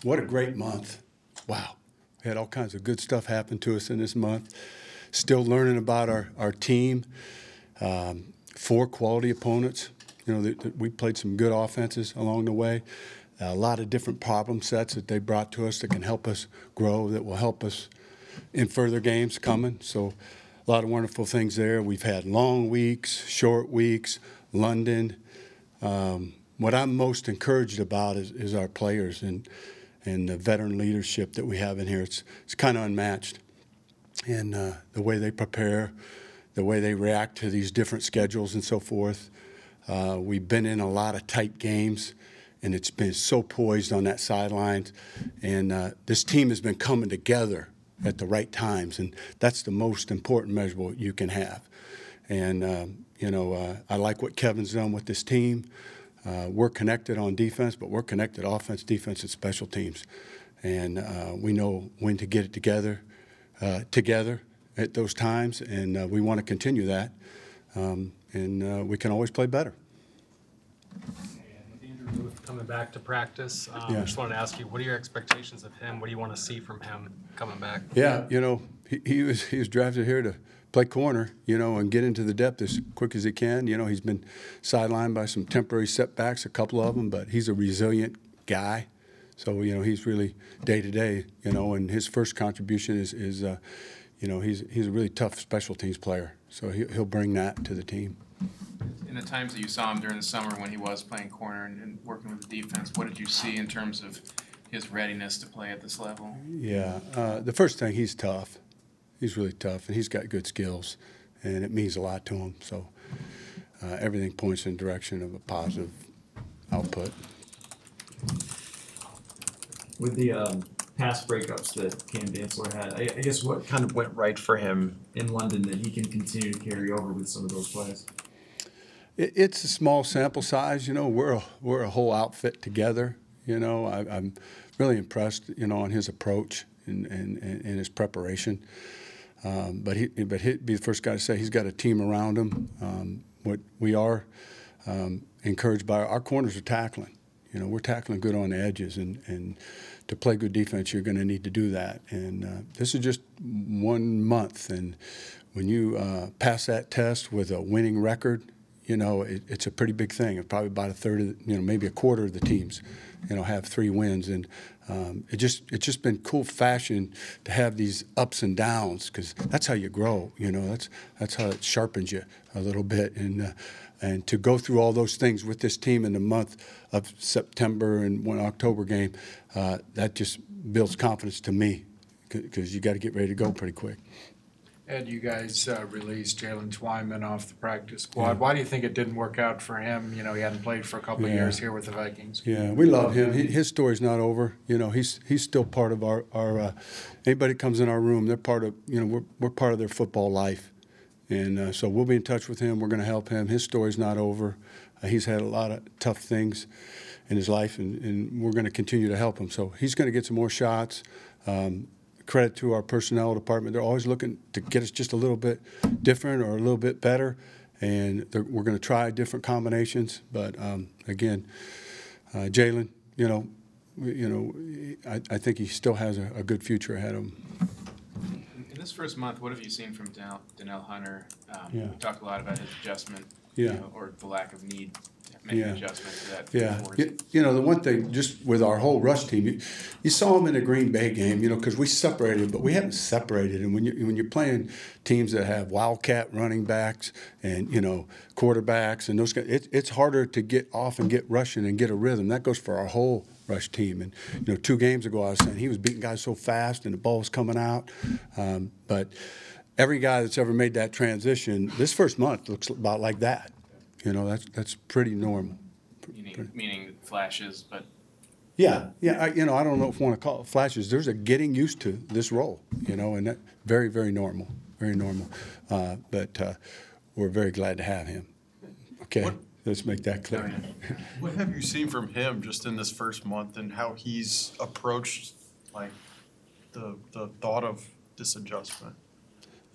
What a great month. Wow. We had all kinds of good stuff happen to us in this month. Still learning about our team. 4 quality opponents. You know, we played some good offenses along the way. A lot of different problem sets that they brought to us that can help us grow, that will help us in further games coming. So a lot of wonderful things there. We've had long weeks, short weeks, London. What I'm most encouraged about is our players and the veteran leadership that we have in here. It's kind of unmatched. And the way they prepare, the way they react to these different schedules and so forth. We've been in a lot of tight games, and it's been so poised on that sideline. And this team has been coming together at the right times, and that's the most important measurable you can have. And, you know, I like what Kevin's done with this team. We're connected on defense, but we're connected offense, defense, and special teams. And we know when to get it together at those times, and we want to continue that. And we can always play better. With Andrew Booth coming back to practice, I Yeah. just wanted to ask you, what are your expectations of him? What do you want to see from him coming back? Yeah, you know, he was drafted here to play corner, you know, and get into the depth as quick as he can. You know, he's been sidelined by some temporary setbacks, a couple of them, but he's a resilient guy. So, you know, he's really day-to-day, you know, and his first contribution is you know, he's a really tough special teams player. So he'll bring that to the team. In the times that you saw him during the summer when he was playing corner and working with the defense, what did you see in terms of his readiness to play at this level? Yeah, the first thing, he's tough. He's really tough, and he's got good skills, and it means a lot to him. So everything points in the direction of a positive output. With the pass breakups that Cam Dantzler had, I guess what kind of went right for him in London that he can continue to carry over with some of those plays? It's a small sample size. You know, we're a whole outfit together. You know, I'm really impressed, you know, on his approach and his preparation. But he'd be the first guy to say he's got a team around him. What we are encouraged by, our corners are tackling. You know, we're tackling good on the edges, and to play good defense, you're going to need to do that. And this is just 1 month, and when you pass that test with a winning record, you know, it's a pretty big thing. It's probably about a third of, you know, maybe a quarter of the teams, you know, have 3 wins, and it's just been cool fashion to have these ups and downs, because that's how you grow. You know, that's how it sharpens you a little bit, and to go through all those things with this team in the month of September and one October game, that just builds confidence to me, because you got to get ready to go pretty quick. Ed, you guys released Jalen Twyman off the practice squad. Yeah. Why do you think it didn't work out for him? You know, he hadn't played for a couple of years here with the Vikings. Yeah, we love him. His story's not over. You know, he's still part of our anybody that comes in our room, they're part of, you know, we're part of their football life. And so we'll be in touch with him. We're going to help him. His story's not over. He's had a lot of tough things in his life, and we're going to continue to help him. So he's going to get some more shots. Credit to our personnel department. They're always looking to get us just a little bit different or a little bit better, and we're going to try different combinations. But again, Jalen, I think he still has a good future ahead of him. In this first month, what have you seen from Danielle Hunter? Yeah. We talked a lot about his adjustment, yeah, you know, or the lack of need making an adjustment to that. Yeah, you know, the one thing, just with our whole rush team, you saw them in the Green Bay game, you know, because we separated, but we haven't separated. And when you're playing teams that have wildcat running backs and, you know, quarterbacks and those guys, it's harder to get off and get rushing and get a rhythm. That goes for our whole rush team. And, you know, 2 games ago I was saying he was beating guys so fast and the ball was coming out. But every guy that's ever made that transition, this first month looks about like that. You know, that's pretty normal. Meaning flashes, but yeah. You know, I don't know if you want to call it flashes. There's a getting used to this role, you know, and that very, very normal, very normal. But we're very glad to have him. Okay, let's make that clear. What have you seen from him just in this first month, and how he's approached like the thought of this adjustment?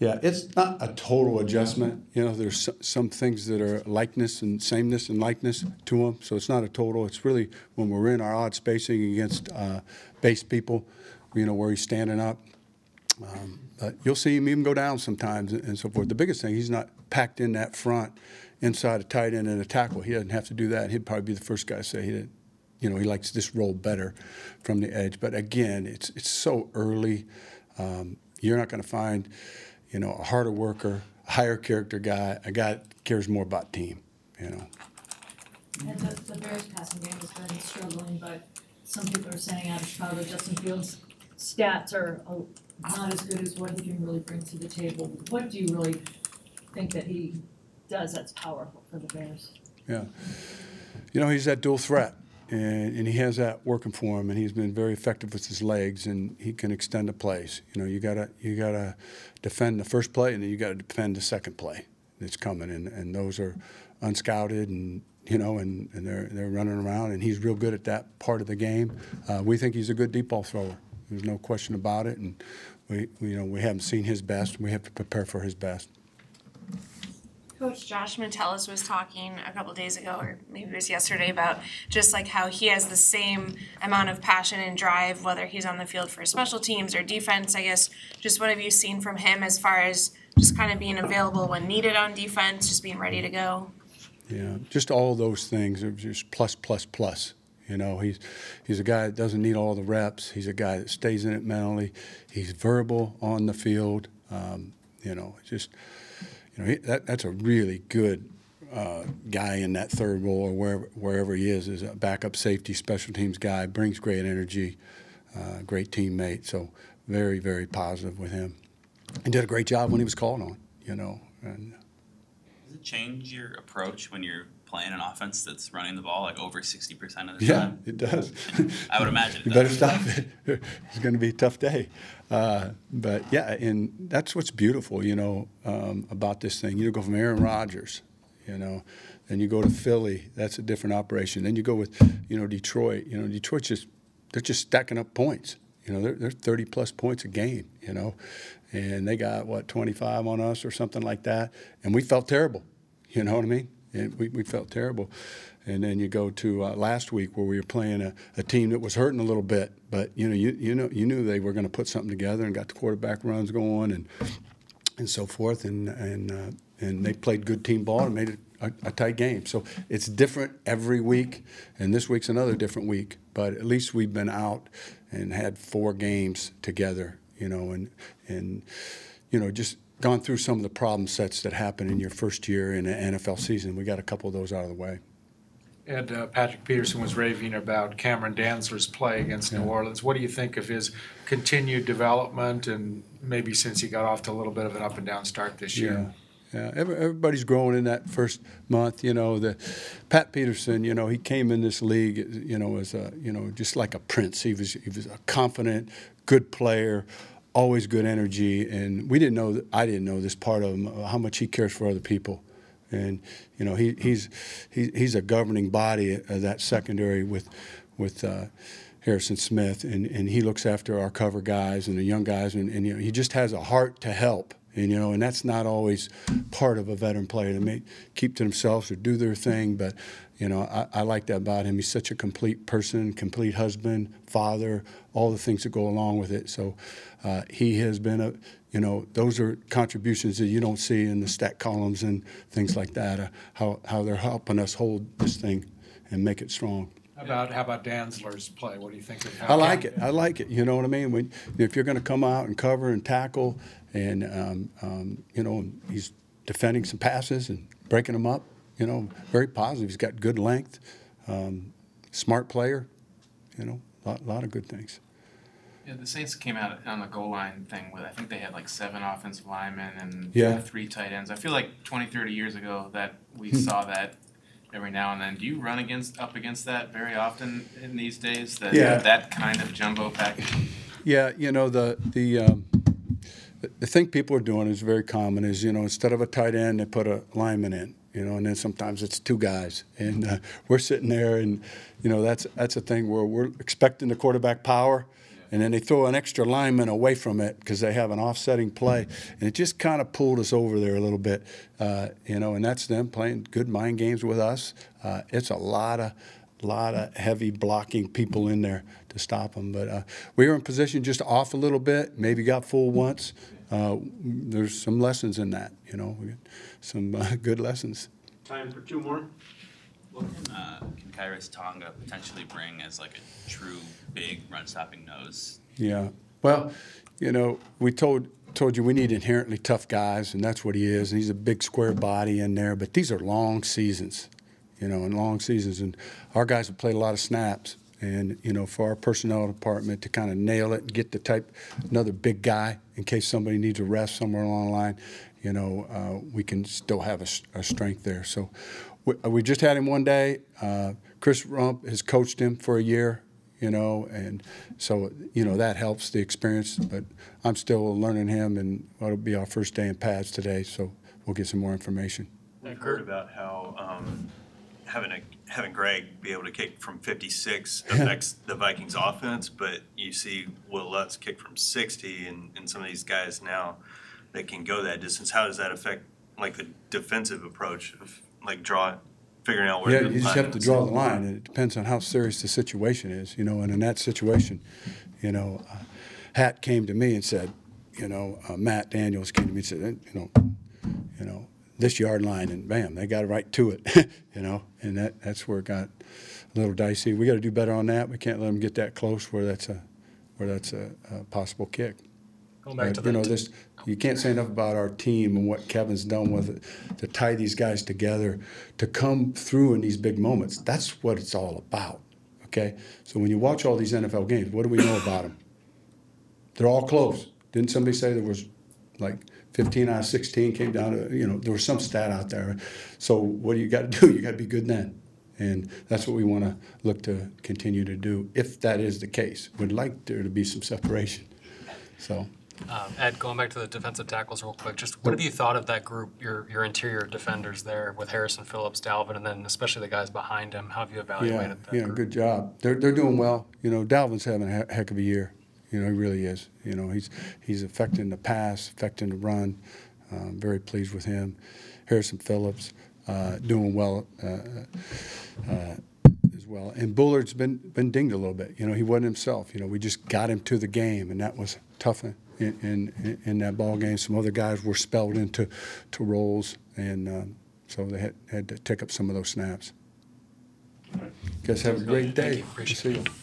Yeah, it's not a total adjustment. You know, there's some things that are likeness and sameness and likeness to them, so it's not a total. It's really when we're in our odd spacing against base people, you know, where he's standing up. But you'll see him even go down sometimes and so forth. The biggest thing, he's not packed in that front inside a tight end and a tackle. He doesn't have to do that. He'd probably be the first guy to say he didn't. You know, he likes this role better from the edge. But again, it's so early. You're not going to find, you know, a harder worker, a higher character guy, a guy that cares more about team, you know. And the Bears passing game has been struggling, but some people are saying out of Chicago, Justin Fields' stats are not as good as what he can really bring to the table. What do you really think that he does that's powerful for the Bears? Yeah. You know, he's that dual threat. And he has that working for him, and he's been very effective with his legs, and he can extend the plays. You know, you gotta defend the first play, and then you gotta defend the second play that's coming, and those are unscouted, and you know, and they're running around, and he's real good at that part of the game. We think he's a good deep ball thrower. There's no question about it, and we haven't seen his best. We have to prepare for his best. Coach Josh Metellus was talking a couple days ago, or maybe it was yesterday, about just like how he has the same amount of passion and drive, whether he's on the field for special teams or defense. I guess just what have you seen from him as far as just kind of being available when needed on defense, just being ready to go? Yeah, just all those things are just plus, plus, plus. You know, he's a guy that doesn't need all the reps. He's a guy that stays in it mentally. He's verbal on the field. You know, just. You know, that's a really good guy in that third role or wherever he is a backup safety, special teams guy, brings great energy, great teammate. So very, very positive with him. He did a great job when he was called on, you know. And does it change your approach when you're playing an offense that's running the ball like over 60% of the time? Yeah, it does. I would imagine it You does. better stop it. It's going to be a tough day. But, yeah, and that's what's beautiful, you know, about this thing. You go from Aaron Rodgers, you know, then you go to Philly. That's a different operation. Then you go with, you know, Detroit. You know, Detroit's they're just stacking up points. You know, they're 30-plus points a game, you know. And they got, 25 on us or something like that. And we felt terrible, you know what I mean? And we felt terrible. And then you go to last week where we were playing a team that was hurting a little bit, but you knew they were going to put something together and got the quarterback runs going and so forth, and they played good team ball and made it a tight game. So it's different every week, and this week's another different week. But at least we've been out and had 4 games together, you know, and you know, just gone through some of the problem sets that happen in your first year in an NFL season. We got a couple of those out of the way. And Patrick Peterson was raving about Cameron Dantzler's play against New Orleans. What do you think of his continued development, and maybe since he got off to a little bit of an up and down start this year? Yeah, everybody's growing in that first month. You know, Pat Peterson. You know, he came in this league, you know, as just like a prince. He was a confident, good player, always good energy, and I didn't know this part of him, how much he cares for other people. And you know, he's a governing body of that secondary with Harrison Smith, and he looks after our cover guys and the young guys, and you know, he just has a heart to help. And you know, and that's not always part of a veteran player to keep to themselves or do their thing. But you know, I like that about him. He's such a complete person, complete husband, father, all the things that go along with it. So he has been you know, those are contributions that you don't see in the stat columns and things like that, how they're helping us hold this thing and make it strong. How about Dantzler's play? What do you think of I like it. You know what I mean? If you're going to come out and cover and tackle, and you know, he's defending some passes and breaking them up. You know, very positive. He's got good length, smart player. You know, a lot of good things. Yeah, the Saints came out on the goal line thing with, I think they had like 7 offensive linemen and 3 tight ends. I feel like 20, 30 years ago that we saw that every now and then. Do you run up against that very often in these days? That kind of jumbo package? Yeah, you know, the thing people are doing is very common is, you know, instead of a tight end, they put a lineman in. You know, and then sometimes it's 2 guys, and we're sitting there, and you know, that's a thing where we're expecting the quarterback power, and then they throw an extra lineman away from it because they have an offsetting play, and it just kind of pulled us over there a little bit, and that's them playing good mind games with us. It's a lot of heavy blocking people in there to stop them, but we were in position just off a little bit, maybe got full once. There's some lessons in that, we got some good lessons. Time for two more. Can Kairos Tonga potentially bring as like a true big run-stopping nose? Yeah. Well, we told you we need inherently tough guys, and that's what he is. And he's a big square body in there. But these are long seasons, and long seasons. And our guys have played a lot of snaps. And, for our personnel department to kind of nail it and get another big guy in case somebody needs a rest somewhere along the line, we can still have a strength there. So we just had him one day. Chris Rump has coached him for a year, and so, that helps the experience. But I'm still learning him, and it'll be our first day in pads today, so we'll get some more information. We've heard about how having Greg be able to kick from 56 affects the Vikings offense, but you see Will Lutz kick from 60, and some of these guys now that can go that distance. How does that affect like the defensive approach of like figuring out where? Yeah, you just have to draw the line, and it depends on how serious the situation is, and in that situation, Hat came to me and said, Matt Daniels came to me and said, this yard line, and bam, they got right to it, and that's where it got a little dicey. We got to do better on that. We can't let them get that close where that's a possible kick. Going back to you can't say enough about our team and what Kevin's done with it to tie these guys together to come through in these big moments. That's what it's all about. Okay, so when you watch all these NFL games, what do we know about them? They're all close. Didn't somebody say there was like 15 out of 16 came down to, there was some stat out there. So what do you got to do? You got to be good then. And that's what we want to look to continue to do, if that is the case. We'd like there to be some separation. So, Ed, going back to the defensive tackles real quick, just what have you thought of that group, your interior defenders there with Harrison Phillips, Dalvin, and then especially the guys behind him? How have you evaluated that group? Good job. They're doing well. Dalvin's having a heck of a year. He really is. He's affecting the pass, affecting the run. Very pleased with him. Harrison Phillips doing well as well. And Bullard's been dinged a little bit. He wasn't himself. We just got him to the game, and that was tough in that ball game. Some other guys were spelled into roles, and so they had to take up some of those snaps. Guys, have a great day. Appreciate it. See you.